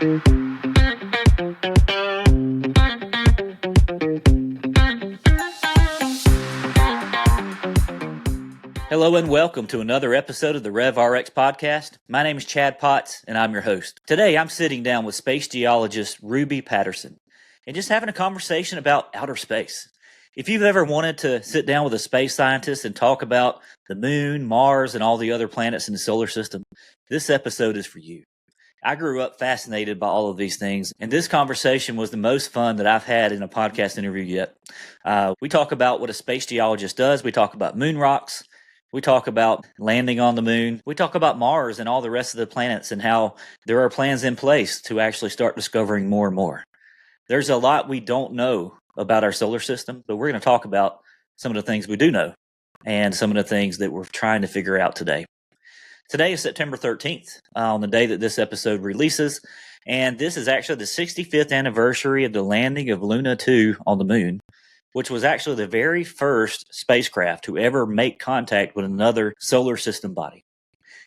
Hello and welcome to another episode of the RevRx Podcast. My name is Chad Potts and I'm your host. Today I'm sitting down with space geologist Ruby Patterson and just having a conversation about outer space. If you've ever wanted to sit down with a space scientist and talk about the moon, Mars, and all the other planets in the solar system, this episode is for you. I grew up fascinated by all of these things, and this conversation was the most fun that I've had in a podcast interview yet. We talk about what a space geologist does. We talk about moon rocks. We talk about landing on the moon. We talk about Mars and all the rest of the planets and how there are plans in place to actually start discovering more and more. There's a lot we don't know about our solar system, but we're going to talk about some of the things we do know and some of the things that we're trying to figure out today. Today is September 13th, on the day that this episode releases, and this is actually the 65th anniversary of the landing of Luna 2 on the moon, which was actually the very first spacecraft to ever make contact with another solar system body.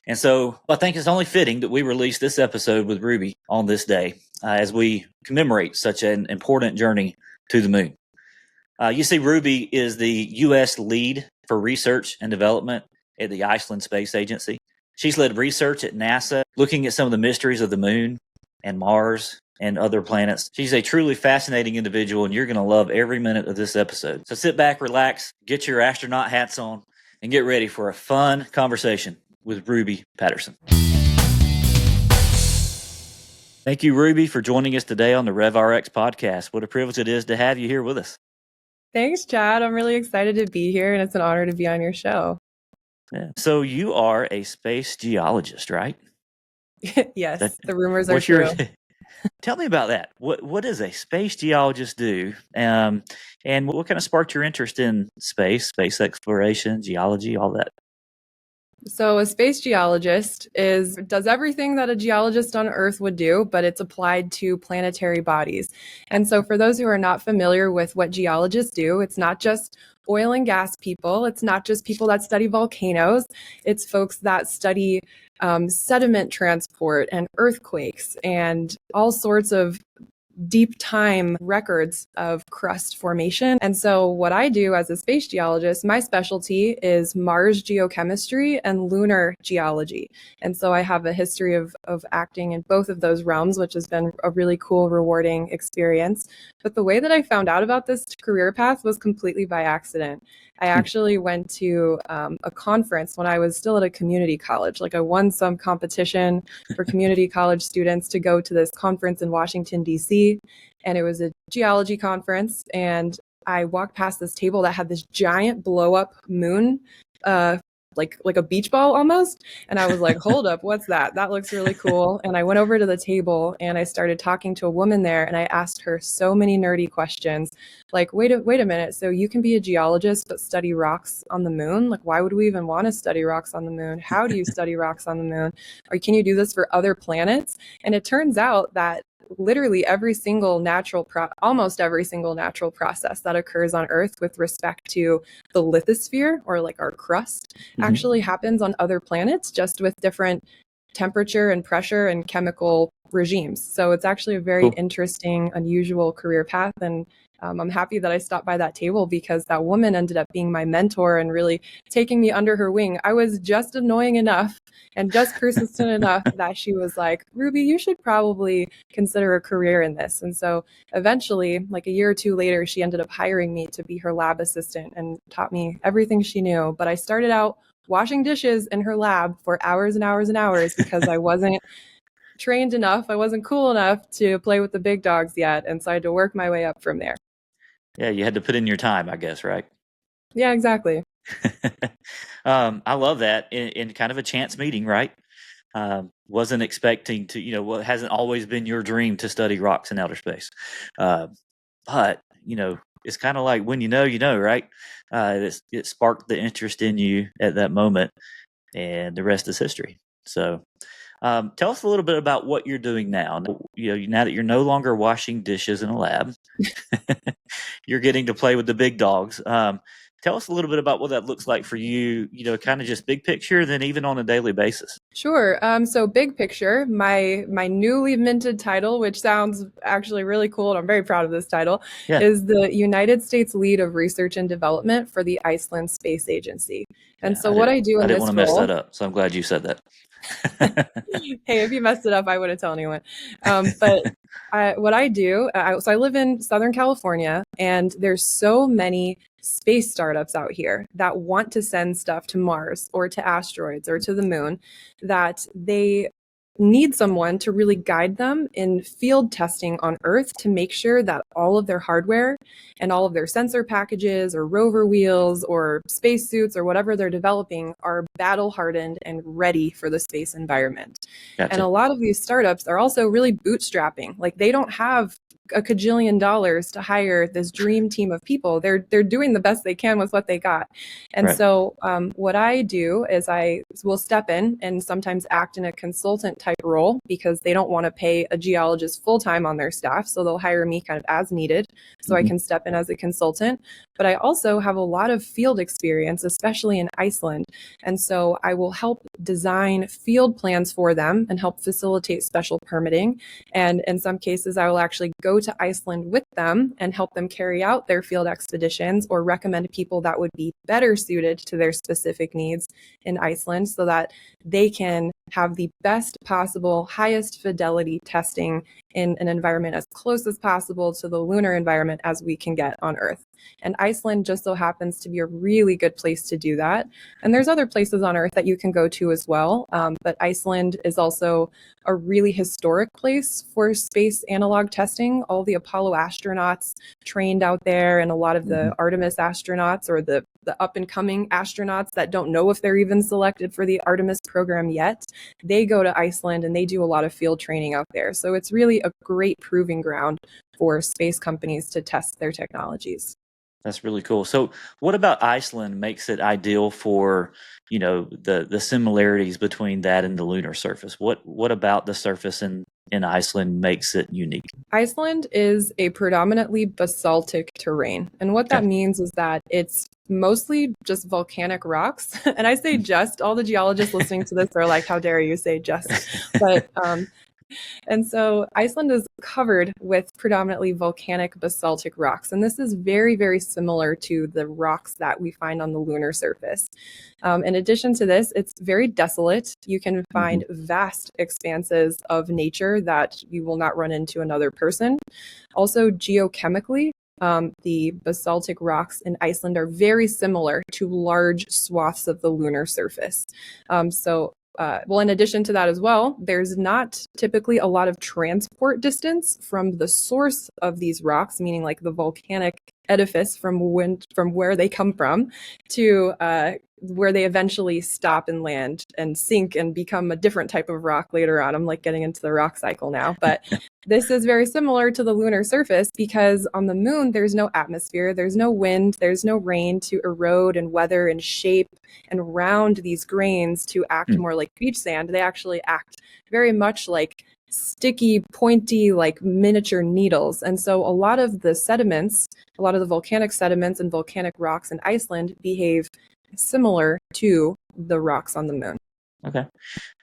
And so I think it's only fitting that we release this episode with Ruby on this day as we commemorate such an important journey to the moon. You see, Ruby is the U.S. lead for research and development at the Iceland Space Agency. She's led research at NASA, looking at some of the mysteries of the moon and Mars and other planets. She's a truly fascinating individual, and you're going to love every minute of this episode. So sit back, relax, get your astronaut hats on, and get ready for a fun conversation with Ruby Patterson. Thank you, Ruby, for joining us today on the RevRx Podcast. What a privilege it is to have you here with us. Thanks, Chad. I'm really excited to be here, and it's an honor to be on your show. Yeah. So you are a space geologist, right? Yes, the rumors are true. Tell me about that. What does a space geologist do? And what kind of sparked your interest in space exploration, geology, all that? So a space geologist does everything that a geologist on Earth would do, but it's applied to planetary bodies. And so for those who are not familiar with what geologists do, it's not just oil and gas people. It's not just people that study volcanoes. It's folks that study sediment transport and earthquakes and all sorts of deep time records of crust formation. And so what I do as a space geologist, my specialty is Mars geochemistry and lunar geology. And so I have a history of acting in both of those realms, which has been a really cool, rewarding experience. But the way that I found out about this career path was completely by accident. I actually went to a conference when I was still at a community college. Like I won some competition for community college students to go to this conference in Washington, D.C. And it was a geology conference. And I walked past this table that had this giant blow up moon, like a beach ball almost. And I was like, hold up, what's that? That looks really cool. And I went over to the table and I started talking to a woman there, and I asked her so many nerdy questions. Like, wait a minute. So you can be a geologist, but study rocks on the moon? Like, why would we even want to study rocks on the moon? How do you study rocks on the moon? Or can you do this for other planets? And it turns out that literally almost every single natural process that occurs on Earth with respect to the lithosphere, or like our crust, actually happens on other planets, just with different temperature and pressure and chemical regimes. So it's actually a very interesting, unusual career path. And I'm happy that I stopped by that table, because that woman ended up being my mentor and really taking me under her wing. I was just annoying enough and just persistent enough that she was like, Ruby, you should probably consider a career in this. And so eventually, like a year or two later, she ended up hiring me to be her lab assistant and taught me everything she knew. But I started out washing dishes in her lab for hours and hours and hours because I wasn't trained enough. I wasn't cool enough to play with the big dogs yet. And so I had to work my way up from there. Yeah, you had to put in your time, I guess, right? Yeah, exactly. I love that. In kind of a chance meeting, right? Wasn't expecting to, what hasn't always been your dream to study rocks in outer space. But, it's kind of like when you know, right? It sparked the interest in you at that moment, and the rest is history. So tell us a little bit about what you're doing now. Now that you're no longer washing dishes in a lab, you're getting to play with the big dogs. Tell us a little bit about what that looks like for you, kind of just big picture, then even on a daily basis. Sure. So big picture, my newly minted title, which sounds actually really cool, and I'm very proud of this title, Yeah. is the United States Lead of Research and Development for the Iceland Space Agency. And Yeah, so what I do in I didn't this want to mess role, that up, so I'm glad you said that. hey, if you messed it up, I wouldn't tell anyone. But what I do, so I live in Southern California, and there's so many space startups out here that want to send stuff to Mars or to asteroids or to the moon, that they need someone to really guide them in field testing on Earth to make sure that all of their hardware and all of their sensor packages or rover wheels or spacesuits or whatever they're developing are battle hardened and ready for the space environment. Gotcha. And a lot of these startups are also really bootstrapping. Like, they don't have a cajillion dollars to hire this dream team of people. They're doing the best they can with what they got. And Right. so what I do is I will step in and sometimes act in a consultant type role, because they don't want to pay a geologist full time on their staff. So they'll hire me kind of as needed, so I can step in as a consultant. But I also have a lot of field experience, especially in Iceland. And so I will help design field plans for them and help facilitate special permitting. And in some cases, I will actually go to Iceland with them and help them carry out their field expeditions, or recommend people that would be better suited to their specific needs in Iceland, so that they can have the best possible, highest fidelity testing in an environment as close as possible to the lunar environment as we can get on Earth. And Iceland just so happens to be a really good place to do that. And there's other places on Earth that you can go to as well. But Iceland is also a really historic place for space analog testing. All the Apollo astronauts trained out there, and a lot of the Artemis astronauts, or the up and coming astronauts that don't know if they're even selected for the Artemis program yet, they go to Iceland and they do a lot of field training out there. So it's really a great proving ground for space companies to test their technologies. That's really cool. So what about Iceland makes it ideal for, the similarities between that and the lunar surface? What about the surface in Iceland makes it unique? Iceland is a predominantly basaltic terrain. And what that means is that it's mostly just volcanic rocks. And I say just, all the geologists listening to this are like, how dare you say just? But and so Iceland is covered with predominantly volcanic basaltic rocks. And this is very, very similar to the rocks that we find on the lunar surface. In addition to this, it's very desolate. You can find vast expanses of nature that you will not run into another person. Also, geochemically, the basaltic rocks in Iceland are very similar to large swaths of the lunar surface. In addition to that as well, there's not typically a lot of transport distance from the source of these rocks, meaning like the volcanic edifice from where they come from, to where they eventually stop and land and sink and become a different type of rock later on. I'm like getting into the rock cycle now, but this is very similar to the lunar surface, because on the moon, there's no atmosphere, there's no wind, there's no rain to erode and weather and shape and round these grains to act more like beach sand. They actually act very much like sticky, pointy, like miniature needles. And so a lot of the sediments, a lot of the volcanic sediments and volcanic rocks in Iceland behave similar to the rocks on the moon. Okay.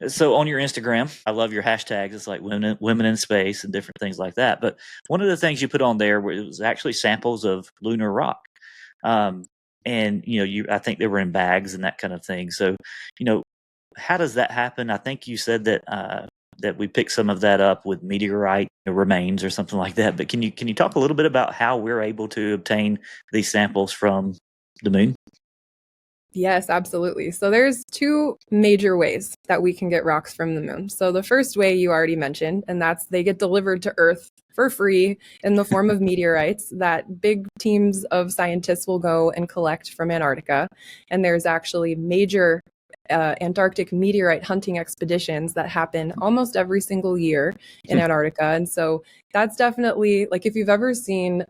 So on your Instagram, I love your hashtags. It's like women in space and different things like that. But one of the things you put on there was actually samples of lunar rock. And, I think they were in bags and that kind of thing. So, how does that happen? I think you said that we picked some of that up with meteorite remains or something like that. But can you talk a little bit about how we're able to obtain these samples from the moon? Yes, absolutely. So there's two major ways that we can get rocks from the moon. So the first way you already mentioned, and that's they get delivered to Earth for free in the form of meteorites that big teams of scientists will go and collect from Antarctica. And there's actually major Antarctic meteorite hunting expeditions that happen almost every single year in Antarctica. And so that's definitely, like, if you've ever seen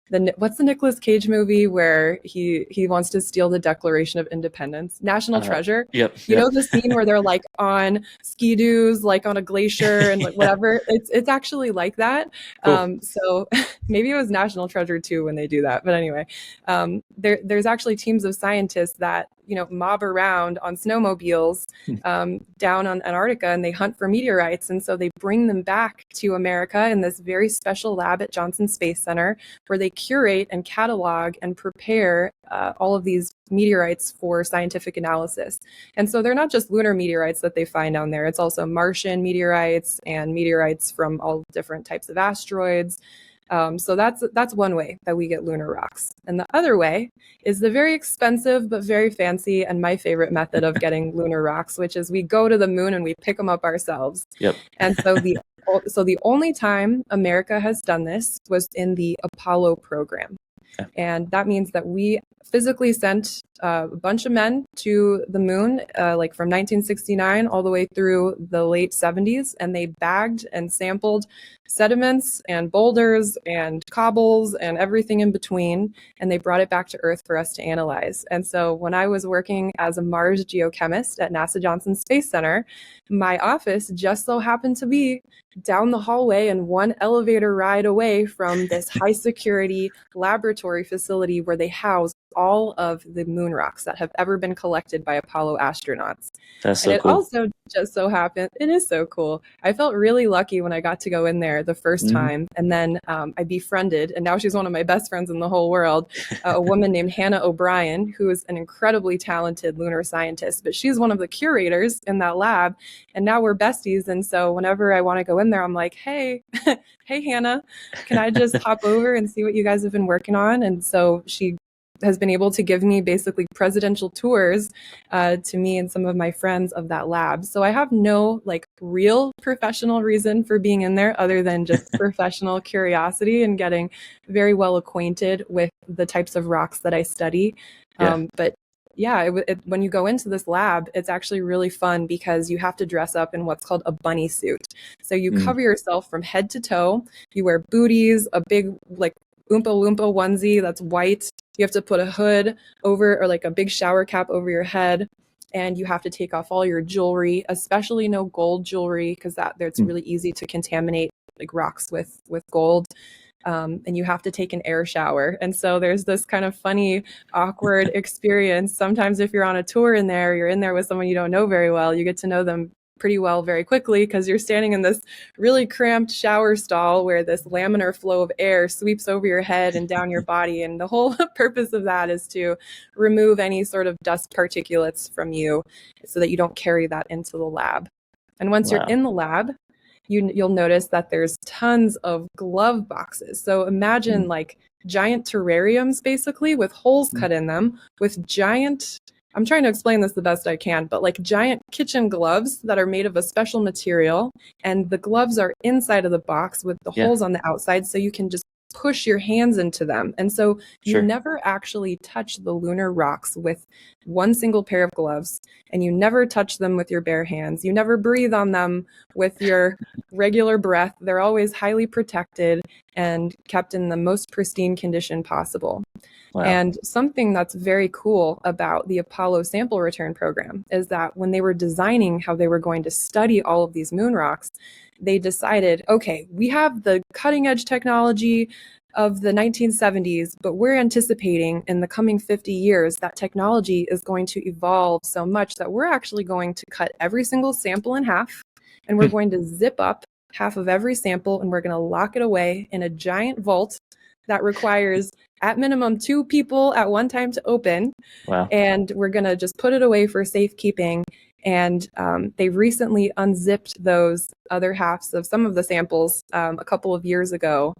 what's the Nicolas Cage movie where he wants to steal the Declaration of Independence? National Treasure. Yep. You know the scene where they're like on ski-doos, like on a glacier and like whatever. It's actually like that. Cool. So maybe it was National Treasure too when they do that. But anyway, there's actually teams of scientists that mob around on snowmobiles down on Antarctica, and they hunt for meteorites, and so they bring them back to America in this very special lab at Johnson Space Center, where they curate and catalog and prepare all of these meteorites for scientific analysis. And so they're not just lunar meteorites that they find down there. It's also Martian meteorites and meteorites from all different types of asteroids. So that's one way that we get lunar rocks. And the other way is the very expensive but very fancy and my favorite method of getting lunar rocks, which is we go to the moon and we pick them up ourselves. Yep. And so the only time America has done this was in the Apollo program. Okay. And that means that we physically sent a bunch of men to the moon, like from 1969 all the way through the late 70s, and they bagged and sampled sediments and boulders and cobbles and everything in between, and they brought it back to Earth for us to analyze. And so when I was working as a Mars geochemist at NASA Johnson Space Center, my office just so happened to be down the hallway and one elevator ride away from this high security laboratory facility where they house all of the moon rocks that have ever been collected by Apollo astronauts. That's so cool. It also just so happened, it is so cool. I felt really lucky when I got to go in there the first time. And then I befriended, and now she's one of my best friends in the whole world, a woman named Hannah O'Brien, who is an incredibly talented lunar scientist, but she's one of the curators in that lab. And now we're besties. And so whenever I want to go in there, I'm like, hey, hey, Hannah, can I just hop over and see what you guys have been working on? And so she has been able to give me basically presidential tours to me and some of my friends of that lab. So I have no real professional reason for being in there other than just professional curiosity and getting very well acquainted with the types of rocks that I study. Yeah. But yeah, when you go into this lab, it's actually really fun because you have to dress up in what's called a bunny suit. So you cover yourself from head to toe. You wear booties, a big Oompa Loompa onesie that's white. You have to put a hood over, or a big shower cap over your head. And you have to take off all your jewelry, especially no gold jewelry, because that's really easy to contaminate rocks with gold. And you have to take an air shower. And so there's this kind of funny, awkward experience. Sometimes if you're on a tour in there, you're in there with someone you don't know very well, you get to know them pretty well very quickly because you're standing in this really cramped shower stall where this laminar flow of air sweeps over your head and down your body. And the whole purpose of that is to remove any sort of dust particulates from you so that you don't carry that into the lab. And once you're in the lab, you'll notice that there's tons of glove boxes. So imagine giant terrariums basically with holes cut in them with giant, I'm trying to explain this the best I can, but giant kitchen gloves that are made of a special material, and the gloves are inside of the box with the holes on the outside, so you can just push your hands into them. And so you never actually touch the lunar rocks with one single pair of gloves, and you never touch them with your bare hands. You never breathe on them with your regular breath. They're always highly protected and kept in the most pristine condition possible. Wow. And something that's very cool about the Apollo sample return program is that when they were designing how they were going to study all of these moon rocks, they decided, okay, we have the cutting edge technology of the 1970s, but we're anticipating in the coming 50 years that technology is going to evolve so much that we're actually going to cut every single sample in half, and we're going to zip up half of every sample, and we're going to lock it away in a giant vault that requires at minimum 2 people at one time to open. Wow. And we're going to just put it away for safekeeping. And they recently unzipped those other halves of some of the samples a couple of years ago,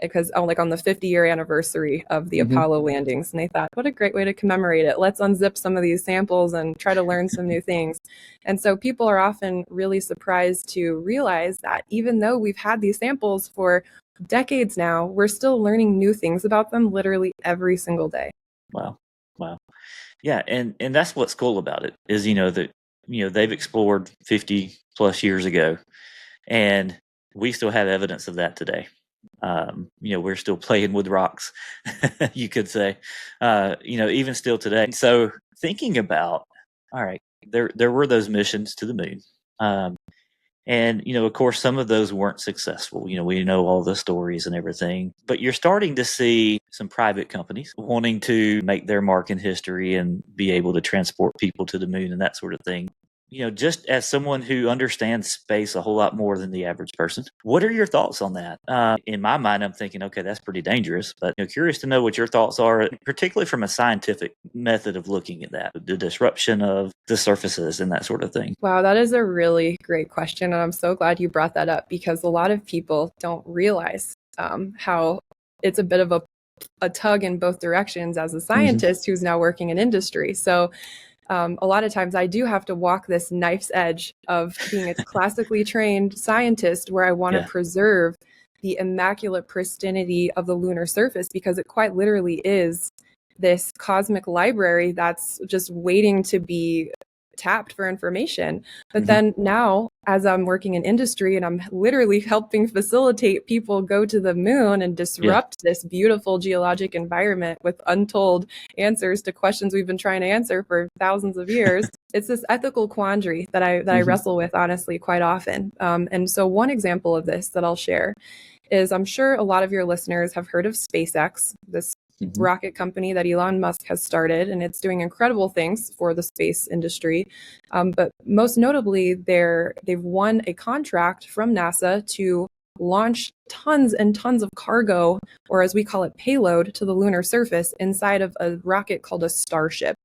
because on the 50-year anniversary of the Apollo landings. And they thought, what a great way to commemorate it. Let's unzip some of these samples and try to learn some new things. And so people are often really surprised to realize that even though we've had these samples for decades now, we're still learning new things about them literally every single day. Wow. Yeah, and that's what's cool about it is that they've explored 50 plus years ago, and we still have evidence of that today. We're still playing with rocks, you could say, even still today. So thinking about, all right, there were those missions to the moon. And, of course, some of those weren't successful. We know all the stories and everything, but you're starting to see some private companies wanting to make their mark in history and be able to transport people to the moon and that sort of thing. Just as someone who understands space a whole lot more than the average person, what are your thoughts on that? In my mind, I'm thinking, okay, that's pretty dangerous, but curious to know what your thoughts are, particularly from a scientific method of looking at that, the disruption of the surfaces and that sort of thing. Wow, that is a really great question. And I'm so glad you brought that up because a lot of people don't realize how it's a bit of a tug in both directions as a scientist who's now working in industry. So a lot of times I do have to walk this knife's edge of being a classically trained scientist where I want to preserve the immaculate pristinity of the lunar surface because it quite literally is this cosmic library that's just waiting to be tapped for information. But then now, as I'm working in industry and I'm literally helping facilitate people go to the moon and disrupt this beautiful geologic environment with untold answers to questions we've been trying to answer for thousands of years, it's this ethical quandary that I wrestle with, honestly, quite often. And so one example of this that I'll share is I'm sure a lot of your listeners have heard of SpaceX, this rocket company that Elon Musk has started, and it's doing incredible things for the space industry. But most notably, they've won a contract from NASA to launch tons and tons of cargo, or as we call it, payload, to the lunar surface inside of a rocket called a Starship.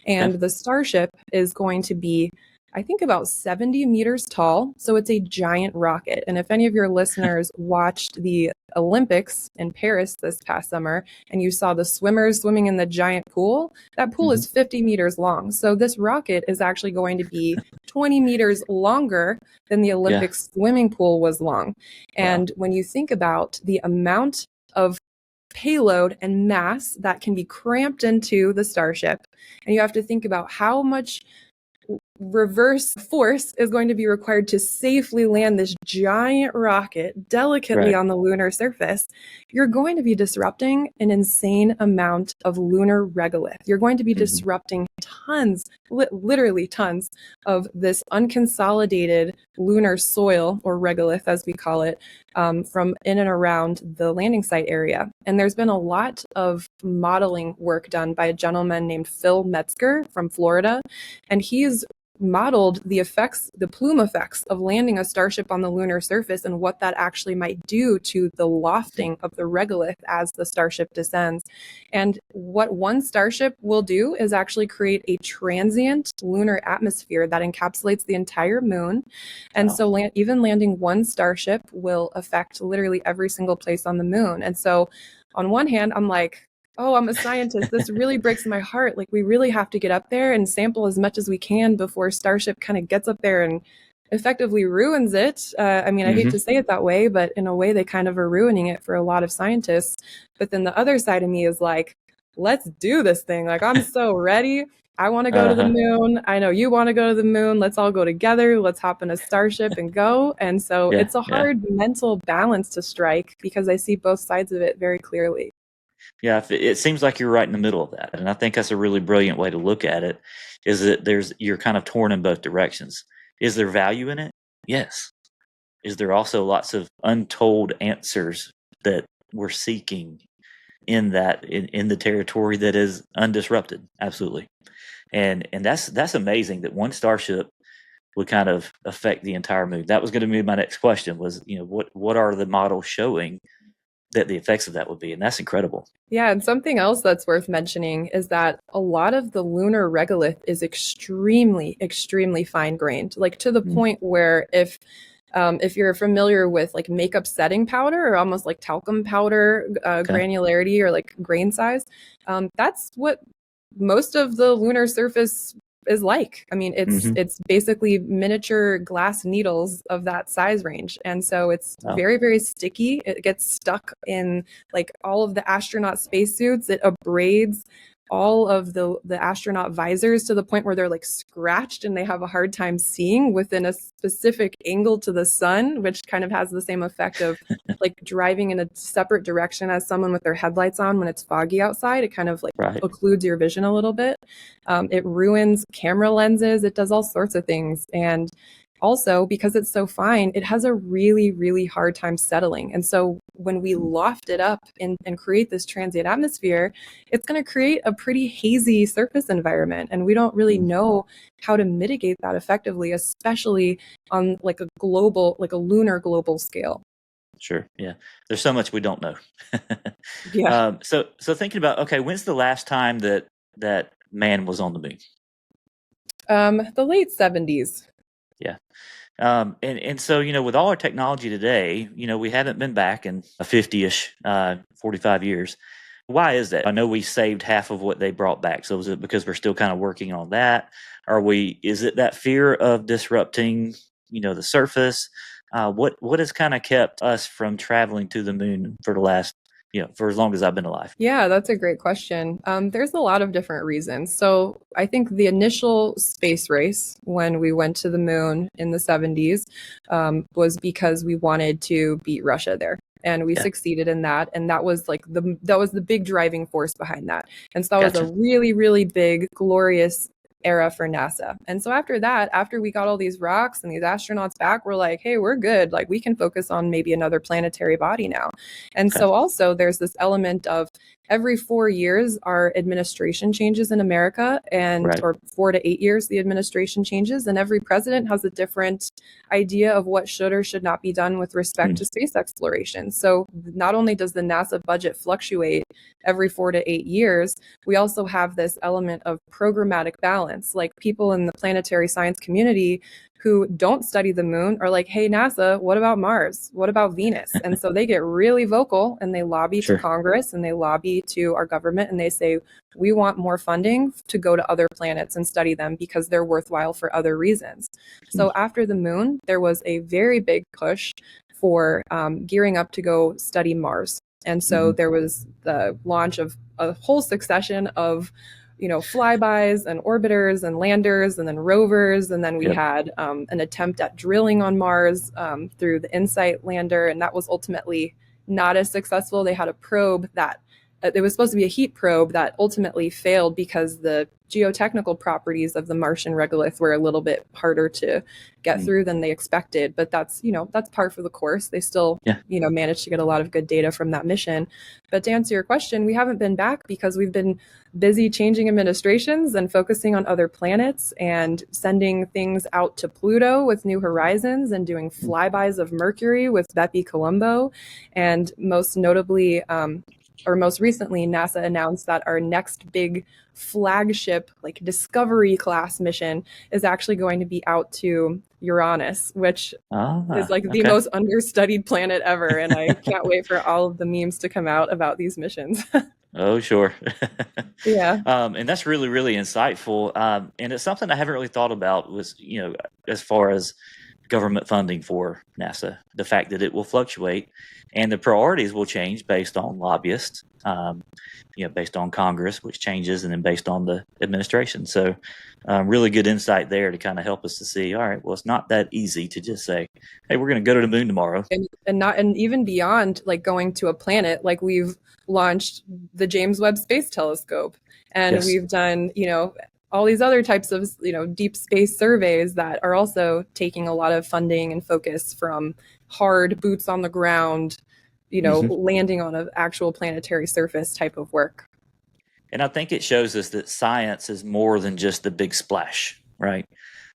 And the Starship is going to be, I think, about 70 meters tall. So it's a giant rocket. And if any of your listeners watched the Olympics in Paris this past summer and you saw the swimmers swimming in the giant pool, that pool is 50 meters long. So this rocket is actually going to be 20 meters longer than the Olympic swimming pool was long. And when you think about the amount of payload and mass that can be cramped into the Starship, and you have to think about how much reverse force is going to be required to safely land this giant rocket delicately on the lunar surface, you're going to be disrupting an insane amount of lunar regolith. You're going to be disrupting tons, literally tons of this unconsolidated lunar soil, or regolith as we call it, from in and around the landing site area. And there's been a lot of modeling work done by a gentleman named Phil Metzger from Florida, and he's modeled the effects, the plume effects of landing a Starship on the lunar surface and what that actually might do to the lofting of the regolith as the Starship descends. And what one Starship will do is actually create a transient lunar atmosphere that encapsulates the entire moon. And so even landing one Starship will affect literally every single place on the moon. And so on one hand, I'm like, oh, I'm a scientist. This really breaks my heart. Like, we really have to get up there and sample as much as we can before Starship kind of gets up there and effectively ruins it. I mean, I hate to say it that way, but in a way, they kind of are ruining it for a lot of scientists. But then the other side of me is like, let's do this thing. Like, I'm so ready. I want to go to the moon. I know you want to go to the moon. Let's all go together. Let's hop in a Starship and go. And so it's a hard mental balance to strike because I see both sides of it very clearly. Yeah, it seems like you're right in the middle of that. And I think that's a really brilliant way to look at it, is that you're kind of torn in both directions. Is there value in it? Yes. Is there also lots of untold answers that we're seeking in the territory that is undisrupted? Absolutely. And that's amazing that one Starship would kind of affect the entire moon. That was going to be my next question was, what are the models showing that the effects of that would be? And that's incredible. Yeah, and something else that's worth mentioning is that a lot of the lunar regolith is extremely, extremely fine-grained, like to the point where if you're familiar with like makeup setting powder or almost like talcum powder granularity or like grain size, that's what most of the lunar surface is like. I mean, it's basically miniature glass needles of that size range. And so it's very, very sticky. It gets stuck in like all of the astronaut spacesuits. It abrades all of the astronaut visors to the point where they're like scratched and they have a hard time seeing within a specific angle to the sun, which kind of has the same effect of like driving in a separate direction as someone with their headlights on when it's foggy outside. It kind of like occludes your vision a little bit. It ruins camera lenses. It does all sorts of things. And also, because it's so fine, it has a really, really hard time settling. And so when we loft it up and create this transient atmosphere, it's going to create a pretty hazy surface environment. And we don't really know how to mitigate that effectively, especially on like a global, like a lunar global scale. Sure. Yeah. There's so much we don't know. Yeah. So thinking about, okay, when's the last time that man was on the moon? The late 70s. Yeah. And so, with all our technology today, we haven't been back in a 50-ish, 45 years. Why is that? I know we saved half of what they brought back. So is it because we're still kind of working on that? Is it that fear of disrupting, the surface? What has kind of kept us from traveling to the moon for the last, for as long as I've been alive? Yeah, that's a great question. There's a lot of different reasons. So I think the initial space race when we went to the moon in the 70s was because we wanted to beat Russia there. And we succeeded in that. And that was like the big driving force behind that. And so that was a really, really big, glorious era for NASA. And so after that, after we got all these rocks and these astronauts back, we're like, hey, we're good. Like we can focus on maybe another planetary body now. And so also there's this element of every 4 years, our administration changes in America, or 4 to 8 years, the administration changes, and every president has a different idea of what should or should not be done with respect to space exploration. So not only does the NASA budget fluctuate every 4 to 8 years, we also have this element of programmatic balance. Like people in the planetary science community who don't study the moon are like, hey, NASA, what about Mars? What about Venus? And so they get really vocal and they lobby to Congress and they lobby to our government and they say, we want more funding to go to other planets and study them because they're worthwhile for other reasons. So after the moon, there was a very big push for gearing up to go study Mars. And so there was the launch of a whole succession of flybys and orbiters and landers and then rovers. And then we had an attempt at drilling on Mars through the InSight lander. And that was ultimately not as successful. They had a probe that it was supposed to be a heat probe that ultimately failed because the geotechnical properties of the Martian regolith were a little bit harder to get through than they expected. But that's par for the course. They still, managed to get a lot of good data from that mission. But to answer your question, we haven't been back because we've been busy changing administrations and focusing on other planets and sending things out to Pluto with New Horizons and doing flybys of Mercury with Bepi Colombo. And most notably, most recently, NASA announced that our next big flagship, like Discovery class mission is actually going to be out to Uranus, which is like the most understudied planet ever. And I can't wait for all of the memes to come out about these missions. Oh, sure. Yeah. And that's really, really insightful. And it's something I haven't really thought about was, as far as government funding for NASA, the fact that it will fluctuate and the priorities will change based on lobbyists, based on Congress, which changes, and then based on the administration. So really good insight there to kind of help us to see, all right, well, it's not that easy to just say, hey, we're going to go to the moon tomorrow. And even beyond like going to a planet, like we've launched the James Webb Space Telescope and we've done, all these other types of, deep space surveys that are also taking a lot of funding and focus from hard boots on the ground, landing on an actual planetary surface type of work. And I think it shows us that science is more than just the big splash, right?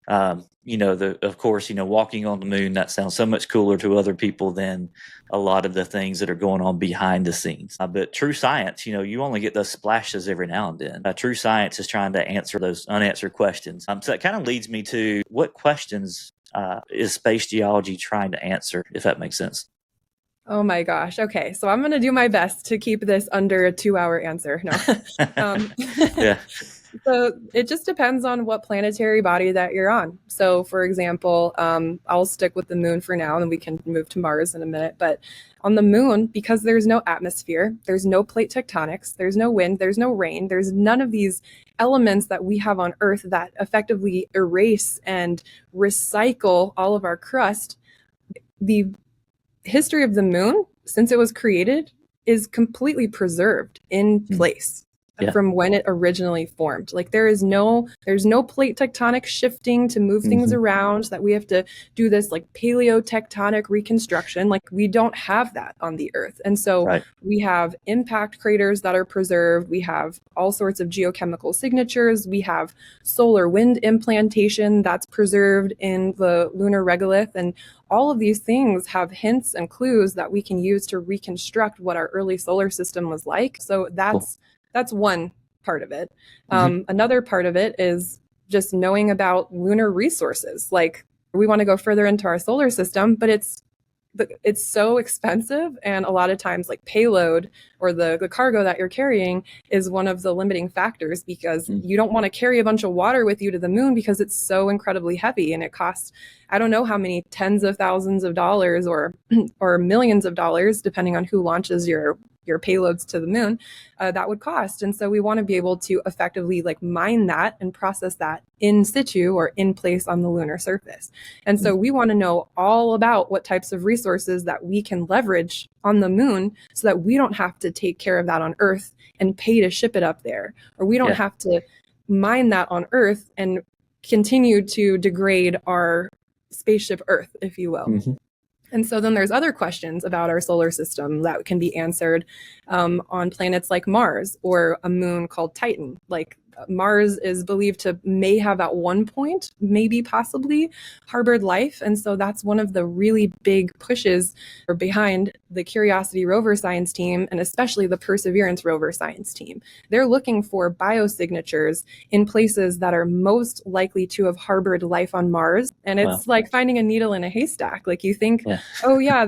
Of course, walking on the moon, that sounds so much cooler to other people than a lot of the things that are going on behind the scenes. But true science, you only get those splashes every now and then. True science is trying to answer those unanswered questions. So that kind of leads me to what questions is space geology trying to answer, if that makes sense? Oh my gosh. Okay. So I'm going to do my best to keep this under a 2-hour answer. No. Yeah. So it just depends on what planetary body that you're on. So, for example, I'll stick with the moon for now, and we can move to Mars in a minute. But on the moon, because there's no atmosphere, there's no plate tectonics, there's no wind, there's no rain, there's none of these elements that we have on Earth that effectively erase and recycle all of our crust. The history of the moon, since it was created, is completely preserved in place from when it originally formed. Like there's no plate tectonic shifting to move things around, that we have to do this like paleotectonic reconstruction. Like we don't have that on the Earth. And so we have impact craters that are preserved. We have all sorts of geochemical signatures. We have solar wind implantation that's preserved in the lunar regolith. And all of these things have hints and clues that we can use to reconstruct what our early solar system was like. So that's one part of it. Another part of it is just knowing about lunar resources. Like we want to go further into our solar system, but it's so expensive, and a lot of times like payload or the cargo that you're carrying is one of the limiting factors, because you don't want to carry a bunch of water with you to the moon because it's so incredibly heavy, and it costs I don't know how many tens of thousands of dollars or millions of dollars, depending on who launches your payloads to the moon, that would cost. And so we want to be able to effectively like mine that and process that in situ or in place on the lunar surface. And so we want to know all about what types of resources that we can leverage on the moon, so that we don't have to take care of that on Earth and pay to ship it up there, or we don't have to mine that on Earth and continue to degrade our spaceship Earth, if you will. And so then there's other questions about our solar system that can be answered on planets like Mars or a moon called Titan. Like Mars is believed to may have at one point, maybe possibly, harbored life. And so that's one of the really big pushes or behind the Curiosity rover science team, and especially the Perseverance rover science team. They're looking for biosignatures in places that are most likely to have harbored life on Mars. And it's like finding a needle in a haystack. Like you think, oh yeah,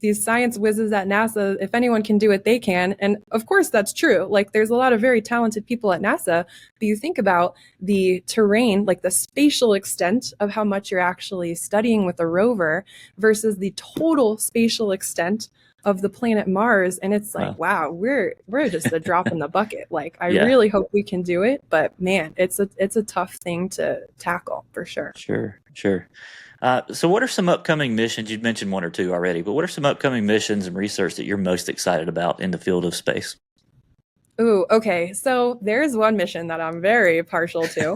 these science whizzes at NASA, if anyone can do it, they can. And of course, that's true. Like there's a lot of very talented people at NASA, but you think about the terrain, like the spatial extent of how much you're actually studying with a rover versus the total spatial extent of the planet Mars. And it's like, wow, we're just a drop in the bucket. Like I really hope we can do it, but man, it's a tough thing to tackle for sure. Sure. So what are some upcoming missions? You'd mentioned one or two already, but what are some upcoming missions and research that you're most excited about in the field of space? Ooh, okay. So there's one mission that I'm very partial to.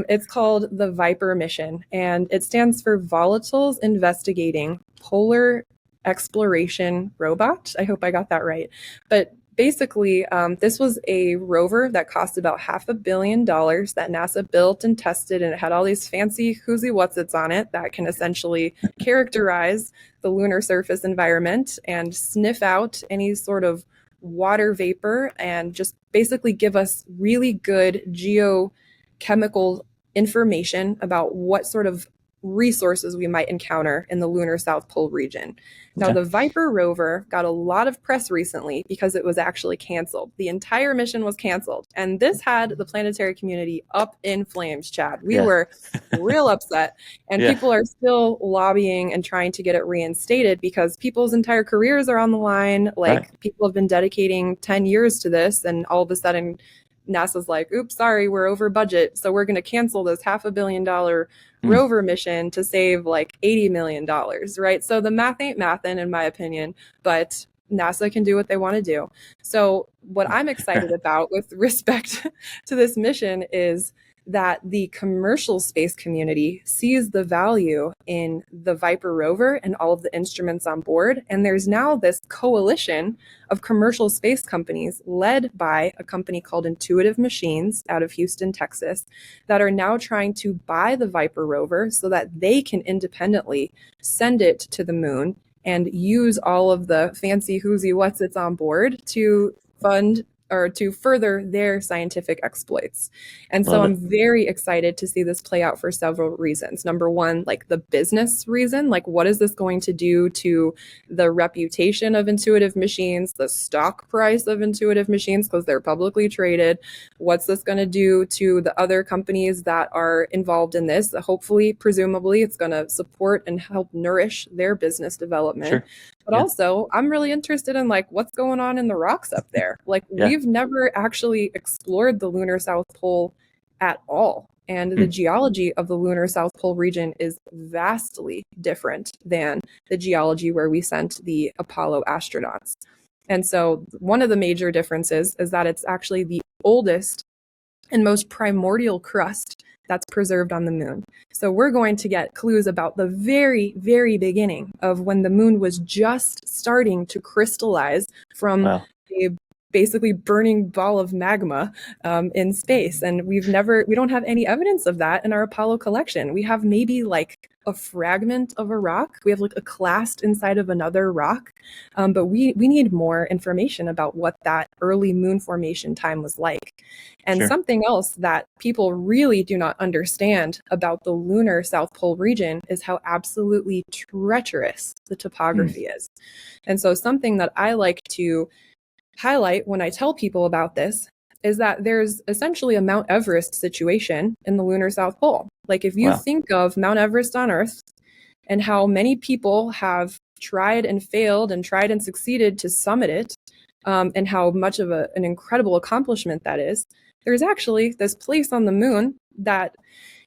It's called the Viper mission, and it stands for Volatiles Investigating Polar Exploration Robot. I hope I got that right. But basically, this was a rover that cost about $500 million that NASA built and tested, and it had all these fancy whoozy whatsits on it that can essentially characterize the lunar surface environment and sniff out any sort of water vapor and just basically give us really good geochemical information about what sort of resources we might encounter in the lunar South Pole region. Now, the Viper rover got a lot of press recently because it was actually canceled. The entire mission was canceled. And this had the planetary community up in flames, Chad. We were real upset. And people are still lobbying and trying to get it reinstated because people's entire careers are on the line. Like people have been dedicating 10 years to this, and all of a sudden NASA's like, oops, sorry, we're over budget. So we're going to cancel this $500 million rover mission to save like $80 million, right? So the math ain't mathin', in my opinion, but NASA can do what they want to do. So what I'm excited about with respect to this mission is that the commercial space community sees the value in the Viper rover and all of the instruments on board. And there's now this coalition of commercial space companies led by a company called Intuitive Machines out of Houston, Texas, that are now trying to buy the Viper rover so that they can independently send it to the moon and use all of the fancy whoozy whatsits on board to fund or to further their scientific exploits. And so Love I'm it. very excited to see this play out for several reasons. Number one, like the business reason, like what is this going to do to the reputation of intuitive machines, the stock price of intuitive machines, because they're publicly traded? What's this going to do to the other companies that are involved in this? Hopefully, presumably, it's going to support and help nourish their business development. Sure. But Yeah. also, I'm really interested in like what's going on in the rocks up there. Like Yeah. we've never actually explored the lunar South Pole at all. And the geology of the lunar South Pole region is vastly different than the geology where we sent the Apollo astronauts. And so one of the major differences is that it's actually the oldest and most primordial crust that's preserved on the moon. So we're going to get clues about the very, very beginning of when the moon was just starting to crystallize from Wow. a basically burning ball of magma in space. And we don't have any evidence of that in our Apollo collection. We have maybe like a fragment of a rock. We have like a clast inside of another rock. But we need more information about what that early moon formation time was like. And Sure. something else that people really do not understand about the lunar South Pole region is how absolutely treacherous the topography is. And so something that I like to highlight when I tell people about this is that there's essentially a Mount Everest situation in the lunar South Pole. Like if you Wow. think of Mount Everest on Earth and how many people have tried and failed and tried and succeeded to summit it, and how much of an incredible accomplishment that is, there's actually this place on the moon that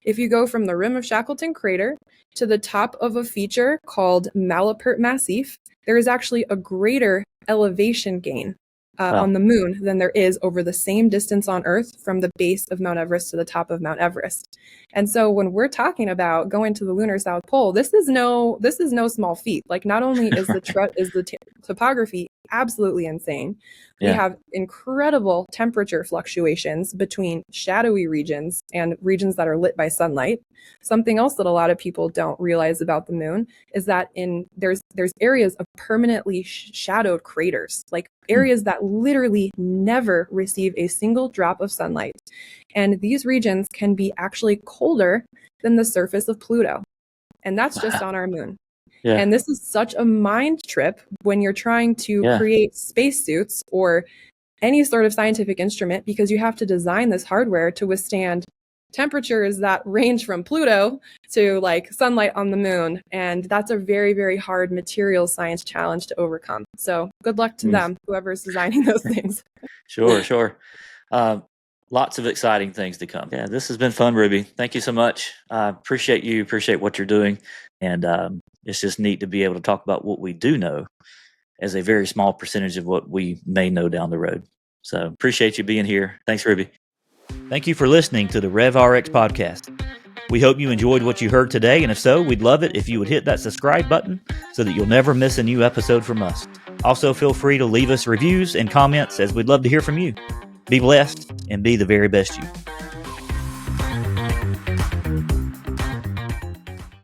if you go from the rim of Shackleton Crater to the top of a feature called Malapert Massif, there is actually a greater elevation gain Wow. on the moon than there is over the same distance on Earth from the base of Mount Everest to the top of Mount Everest. And so when we're talking about going to the lunar South Pole, this is no small feat. Like not only is the topography absolutely insane, we Yeah. have incredible temperature fluctuations between shadowy regions and regions that are lit by sunlight. Something else that a lot of people don't realize about the moon is that there's areas of permanently shadowed craters, like areas that literally never receive a single drop of sunlight. And these regions can be actually colder than the surface of Pluto. And that's just on our moon. Yeah. And this is such a mind trip when you're trying to create spacesuits or any sort of scientific instrument, because you have to design this hardware to withstand temperatures that range from Pluto to like sunlight on the moon. And that's a very, very hard material science challenge to overcome. So good luck to them, whoever's designing those things. Sure. Lots of exciting things to come. Yeah, this has been fun, Ruby. Thank you so much. Appreciate you. Appreciate what you're doing. And it's just neat to be able to talk about what we do know as a very small percentage of what we may know down the road. So appreciate you being here. Thanks, Ruby. Thank you for listening to the RevRx Podcast. We hope you enjoyed what you heard today, and if so, we'd love it if you would hit that subscribe button so that you'll never miss a new episode from us. Also, feel free to leave us reviews and comments, as we'd love to hear from you. Be blessed and be the very best you.